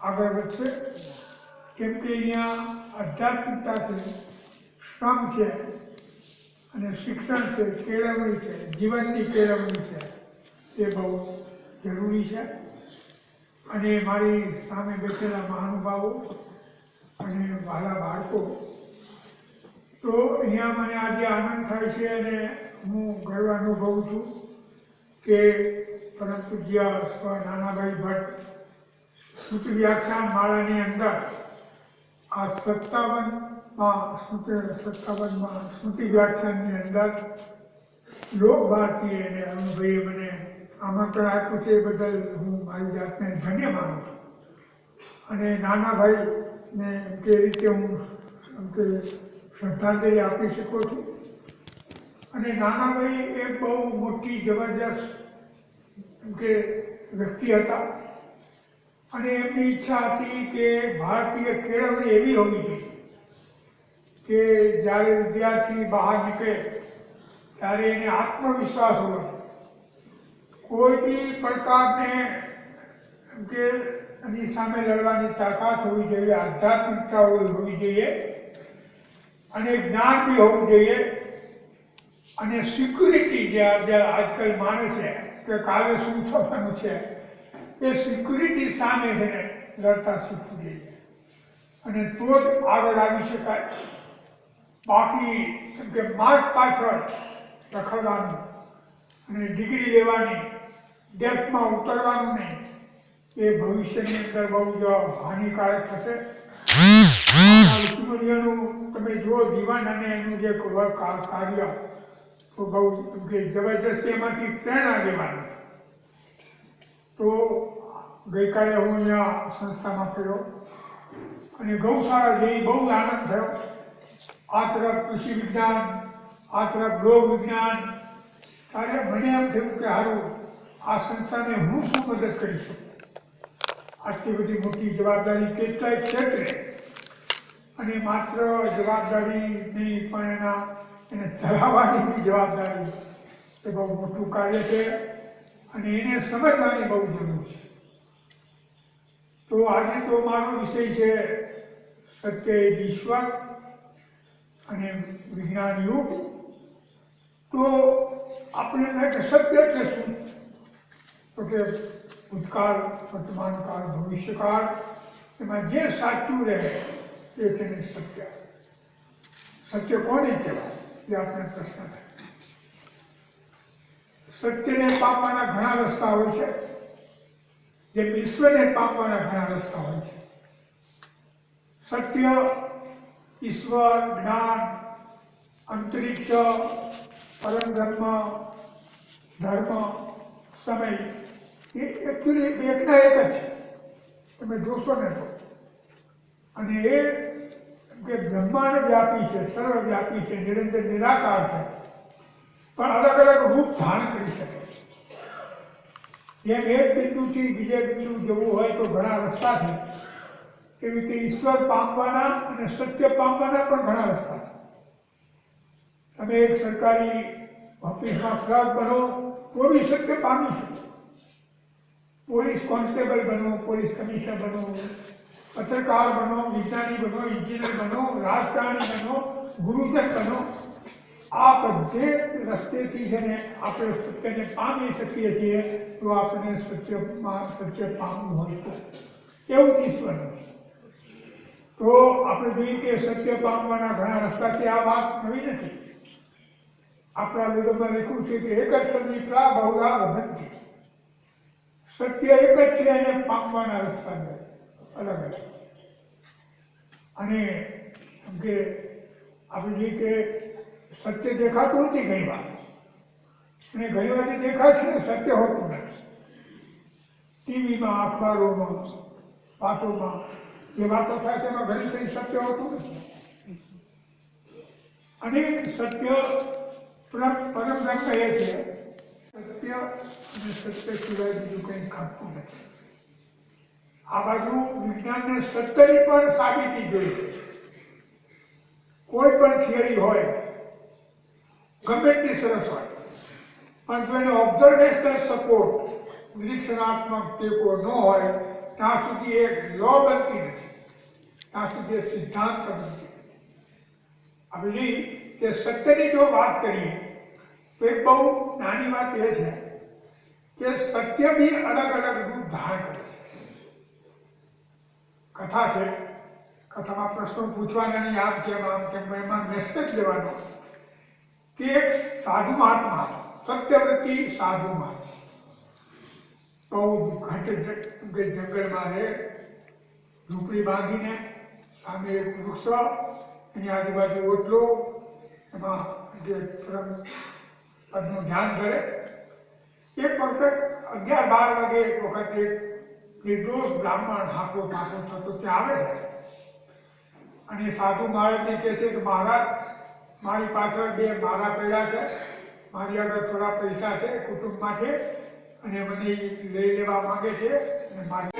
આગળ વધશે, કેમ કે અહીંયા આધ્યાત્મિકતાથી શ્રમ છે અને શિક્ષણ છે, કેળવણી છે, જીવનની કેળવણી છે, એ બહુ જરૂરી છે. અને મારી સામે બેઠેલા મહાનુભાવો અને વહાલા બાળકો, તો અહીંયા મને આજે આનંદ થાય છે અને હું ગર્વ અનુભવું છું કે પરમ પૂજ્ય સ્વ નાનાભાઈ ભટ્ટ સ્મૃતિ વ્યાખ્યાન માળાની અંદર આ 57માં સ્મૃતિ વ્યાખ્યાનની અંદર લોક ભારતીય અને અરુણભાઈએ મને આમંત્રણ આપ્યું છે, એ બદલ હું મારી જાતને ધન્ય માનું છું. અને નાનાભાઈને તે રીતે હું શ્રદ્ધાંજલિ આપી શકું છું. અને નાનાભાઈ એક બહુ મોટી જબરજસ્ત વ્યક્તિ હતા અને એમની ઈચ્છા હતી કે ભારતીય કેળવણી એવી હોવી જોઈએ કે જ્યારે વિદ્યાર્થી બહાર નીકળે ત્યારે એને આત્મવિશ્વાસ હોવો, કોઈ બી પડકારને એની સામે લડવાની તાકાત હોવી જોઈએ, આધ્યાત્મિકતા હોવી જોઈએ અને જ્ઞાન બી હોવું જોઈએ. અને સિક્યુરિટી જે આજકાલ માને છે કે કાલે શું થવાનું છે, એ સિક્યુરિટી સામે છે ને લડતા શીખવું જોઈએ અને તો જ આગળ આવી શકાય. બાકી કે માર્ગ પાછળ રખડવાનું અને ડિગ્રી લેવાની, ડેપ્થમાં ઉતરવાનું નહીં, એ ભવિષ્યની અંદર બહુ જ હાનિકારક થશે. ઋષિમુનિઓનું તમે જુઓ જીવન અને એનું જે કાર્ય, તો બહુ જબરજસ્ત એમાંથી પ્રેરણા લેવાની. તો ગઈકાલે હું અહીંયા સંસ્થામાં ફર્યો અને ગૌશાળા જઈ બહુ આનંદ થયો. આ તરફ કૃષિ વિજ્ઞાન, આ તરફ રોગ વિજ્ઞાન, ત્યારે મને એમ થયું કે સારું, આ સંસ્થાને હું શું મદદ કરી શકું. આટલી બધી મોટી જવાબદારી કેટલાય ક્ષેત્રે, અને માત્ર જવાબદારી નહીં પણ એને ચલાવવાની જવાબદારી, એ બહુ મોટું કાર્ય છે અને એને સમજવાની બહુ જરૂર છે. તો આજે તો મારો વિષય છે સત્ય ઈશ્વર અને વિજ્ઞાન યુગ. તો આપણે કહે કે સત્ય એટલે શું? તો કે ભૂતકાળ, વર્તમાનકાળ, ભવિષ્યકાળ, એમાં જે સાચું રહે એ છે સત્ય. સત્ય કોને કહેવાય એ આપણે પ્રશ્ન થાય. સત્યને પામવાના ઘણા રસ્તા હોય છે, જેમ ઈશ્વરને પામવાના ઘણા રસ્તા હોય છે. સત્ય, ઈશ્વર, જ્ઞાન, અંતરિક્ષ, પરમ ધર્મ, સમય, એ એકચ્યુઅલી એકના એક જ છે. તમે જોશો ને તો. અને એ કે બ્રહ્માંડ વ્યાપી છે, સર્વવ્યાપી છે, નિરંતર નિરાકાર છે, પણ અલગ અલગ રૂપ ધારણ કરી શકે. જેમ એક બિંદુથી બીજે બિંદુ જવું હોય તો ઘણા રસ્તા છે, એવી રીતે ઈશ્વર પામવાના અને સત્ય પામવાના પણ ઘણા રસ્તા છે. તમે એક સરકારી ઓફિસમાં ક્લર્ક બનો તો બી સત્ય પામી શકો. પોલીસ કોન્સ્ટેબલ બનો, પોલીસ કમિશનર બનો, પત્રકાર બનો, વિજ્ઞાની બનો, એન્જિનિયર બનો, રાજકારણી બનો, ગુરુજન બનો. આ બધે રસ્તેથી છે ને આપણે સત્યને પામી શકીએ છીએ. તો આપણે સત્ય પામવું હોય તો એવું જ ઈશ્વરનું. તો આપણે જોઈએ કે સત્ય પામવાના ઘણા રસ્તા છે. આ વાત નવી નથી. આપણા વેદોમાં લખ્યું છે કે એક જ સદિપ્રા બહુધા વદંતિ. સત્ય એક જ છે અને પામવાના રસ્તા અલગ અલગ. અને કે આપણે જોઈએ કે સત્ય દેખાતું નથી ઘણી વાર, અને ઘણી વાર દેખાય છે ને સત્ય હોતું નથી. ટીવીમાં, અખબારોમાં, વાતોમાં જે વાતો થાય છે એમાં ઘણી કંઈ સત્ય હોતું નથી. અને સત્ય પરમ બ્રહ્મ એ છે. સત્ય અને સત્ય સિવાય બીજું કંઈ ખાતું નથી. આ બાજુ વિજ્ઞાનને સત્યની પણ સાબિતી જોઈ છે. કોઈ પણ થિયરી હોય, ગમે તે સરસ હોય, પણ જો એનો ઓબ્ઝર્વેશનલ સપોર્ટ, નિરીક્ષણાત્મક ટેકો ન હોય ત્યાં સુધી એક લો બનતી નથી, ત્યાં સુધી સિદ્ધાંત બનતી નથી. હવે કે સત્યની જો વાત કરીએ તો એક બહુ નાની વાત એ છે કે સત્ય બી અલગ અલગ રૂપ ધારણ કરે છે. કથા છે, કથામાં પ્રશ્નો પૂછવાના નહીં, આમ કેમ એમાં મેસેજ લેવાનો કે એક સાધુ મહાત્મા હતો, સત્યવ્રતી સાધુ મહાત્મા, બહુ ઘટ જંગલમાં રહે, ઝૂંપડી બાંધીને, સામે એક વૃક્ષ, એની આજુબાજુ ઓટલો, એમાં જે પદનું ધ્યાન કરે. એક વખત 11-12 વાગે એક વખત એક નિર્દોષ બ્રાહ્મણ હાંકો પાકો થતો ત્યાં આવે છે અને સાધુ મહારાજને કહે છે કે મહારાજ, મારી પાછળ 2 મારા પડ્યા છે, મારી આગળ થોડા પૈસા છે કુટુંબ માટે અને મને લઈ લેવા માંગે છે અને મારી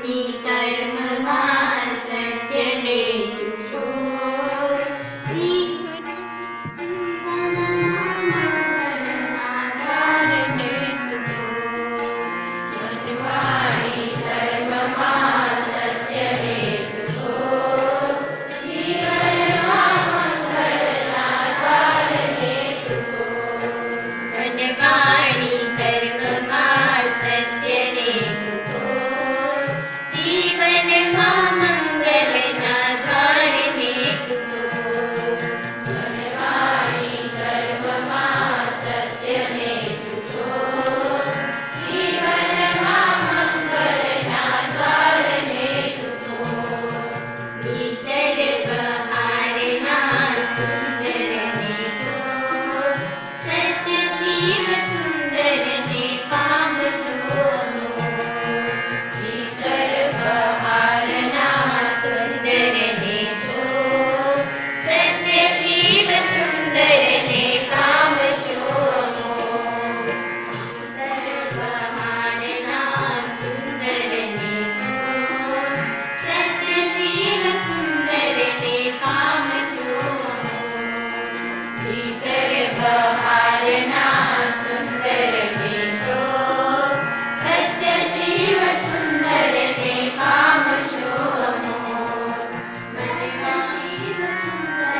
ની કર્મમાં સત્યને જુશોર વનવાણી સર્વમાં સત્યને જુશોર વનવાણી કર્મમાં સત્યને જુશોર જીવનમાં મંગલના દ્વારને જુશોર વનવાણી કર્મમાં સત્યને જુશોર જીવનમાં મંગલના દ્વારને જુશોર ભીતર બહારના સુંદરને જોર સત્ય શિવ સુંદરને પામશો ભીતર બહારના સુંદરને જોર સત્ય શિવ સુંદરને પામશો ભીતર બહારના સુંદરને જોર સત્ય શિવ સુંદરને પામશો ભીતર બહારના સુંદરને જોર સત્ય શિવ સુંદરને પામશો મનમાં શિવ સુંદર